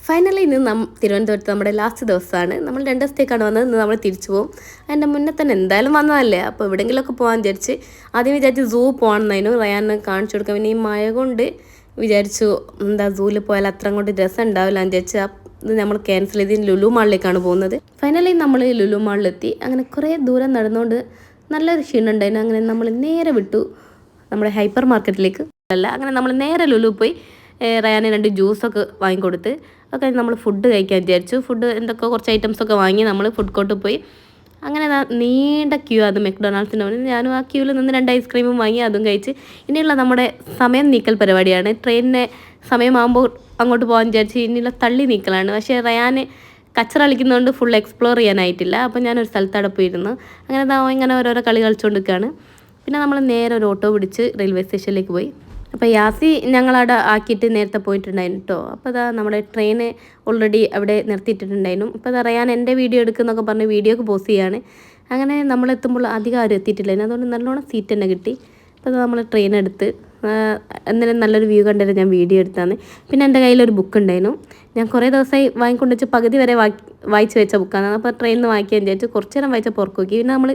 Finally ഇന്ന് തിരുവനന്തപുരത്ത് നമ്മുടെ ലാസ്റ്റ് ദിവസമാണ്. നമ്മൾ 2 ദിവസത്തേക്കാണ് വന്നത്. ഇന്ന് നമ്മൾ തിരിച്ചു പോകും. അതിൻ്റെ മുന്നേ തന്നെ എന്തായാലും വന്നതല്ലേ, അപ്പോൾ എവിടെയെങ്കിലുമൊക്കെ പോകാൻ വിചാരിച്ച് ആദ്യം വിചാരിച്ച് സൂ പോകണമെന്നായിരുന്നു റയാനെ കാണിച്ചു കൊടുക്കാം. പിന്നെ ഈ മഴ കൊണ്ട് വിചാരിച്ചു എന്താ സൂവിൽ പോയാൽ അത്ര അങ്ങോട്ട് രസം ഉണ്ടാവില്ല എന്ന് വിചാരിച്ച് ഇത് നമ്മൾ ക്യാൻസൽ ചെയ്ത് ലുലു മാളിലേക്കാണ് പോകുന്നത്. ഫൈനലി നമ്മൾ ലുലു മാളിലെത്തി. അങ്ങനെ കുറേ ദൂരം നടന്നുകൊണ്ട് നല്ലൊരു ക്ഷീണം ഉണ്ടായിരുന്നു. അങ്ങനെ നമ്മൾ നേരെ വിട്ടു നമ്മുടെ ഹൈപ്പർ മാർക്കറ്റിലേക്ക്. അങ്ങനെ നമ്മൾ നേരെ ലുലു പോയി റയാന് 2 ജ്യൂസൊക്കെ വാങ്ങിക്കൊടുത്ത് ഒക്കെ നമ്മൾ ഫുഡ് കഴിക്കാൻ വിചാരിച്ചു. ഫുഡ് എന്തൊക്കെ കുറച്ച് ഐറ്റംസൊക്കെ വാങ്ങി നമ്മൾ ഫുഡ് കോർട്ടിൽ പോയി. അങ്ങനെ നീണ്ട ക്യൂ അത് മെക്ഡൊണാൾഡ്സിൻ്റെ മുന്നിൽ. ഞാനും ആ ക്യൂവിൽ നിന്ന് 2 ഐസ്ക്രീമും വാങ്ങി അതും കഴിച്ച്. ഇനിയുള്ള നമ്മുടെ സമയം നീക്കൽ പരിപാടിയാണ്. ട്രെയിനിനെ സമയമാകുമ്പോൾ അങ്ങോട്ട് പോകാൻ വിചാരിച്ച് ഇനിയുള്ള തള്ളി നീക്കലാണ്. പക്ഷേ റയാന് കച്ചറ കളിക്കുന്നതുകൊണ്ട് ഫുൾ എക്സ്പ്ലോർ ചെയ്യാനായിട്ടില്ല. അപ്പോൾ ഞാനൊരു സ്ഥലത്തവിടെ പോയിരുന്നു. അങ്ങനെ ഇങ്ങനെ ഓരോരോ കളി കളിച്ചുകൊണ്ടിരിക്കുകയാണ്. പിന്നെ നമ്മൾ നേരെ ഒരു ഓട്ടോ പിടിച്ച് റെയിൽവേ സ്റ്റേഷനിലേക്ക് പോയി. അപ്പോൾ യാസി ഞങ്ങളവിടെ ആക്കിയിട്ട് നേരത്തെ പോയിട്ടുണ്ടായിരുന്നു കേട്ടോ. അപ്പോൾ അതാ നമ്മുടെ ട്രെയിന് ഓൾറെഡി അവിടെ നിർത്തിയിട്ടിട്ടുണ്ടായിരുന്നു. അപ്പോൾ അത് അറിയാൻ എൻ്റെ വീഡിയോ എടുക്കുന്നൊക്കെ പറഞ്ഞ് വീഡിയോക്ക് പോസ്റ്റ് ചെയ്യാണ്. അങ്ങനെ നമ്മളെത്തുമ്പോൾ അധികം ആരും എത്തിയിട്ടില്ലായിരുന്നു. അതുകൊണ്ട് നല്ലോണം സീറ്റ് തന്നെ കിട്ടി. അപ്പോൾ അത് നമ്മൾ ട്രെയിൻ എടുത്ത് എന്നാലും നല്ലൊരു വ്യൂ കണ്ടിട്ട് ഞാൻ വീഡിയോ എടുത്താണ്. പിന്നെ എൻ്റെ കയ്യിലൊരു ബുക്ക് ഉണ്ടായിരുന്നു. ഞാൻ കുറേ ദിവസമായി വാങ്ങിക്കൊണ്ട് വെച്ച് പകുതി വരെ വായിച്ച് വെച്ച ബുക്കാണ്. അപ്പോൾ ട്രെയിനിൽ നിന്ന് വായിക്കാൻ വിചാരിച്ചു. കുറച്ച് നേരം വായിച്ച പുറക്ക് നോക്കി. പിന്നെ നമ്മൾ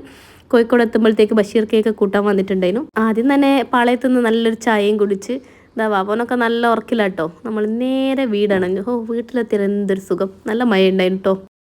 കോഴിക്കോട് എത്തുമ്പോഴത്തേക്ക് ബഷീർ കേക്ക് കൂട്ടാൻ വന്നിട്ടുണ്ടായിരുന്നു. ആദ്യം തന്നെ പാളയത്തു നിന്ന് നല്ലൊരു ചായയും കുടിച്ച് വാവനൊക്കെ നല്ല ഉറക്കില്ല കേട്ടോ. നമ്മൾ നേരെ വീടണഞ്ഞു. വീട്ടിലെത്തിയാൽ എന്തൊരു സുഖം. നല്ല മഴ ഉണ്ടായിരുന്നു കേട്ടോ.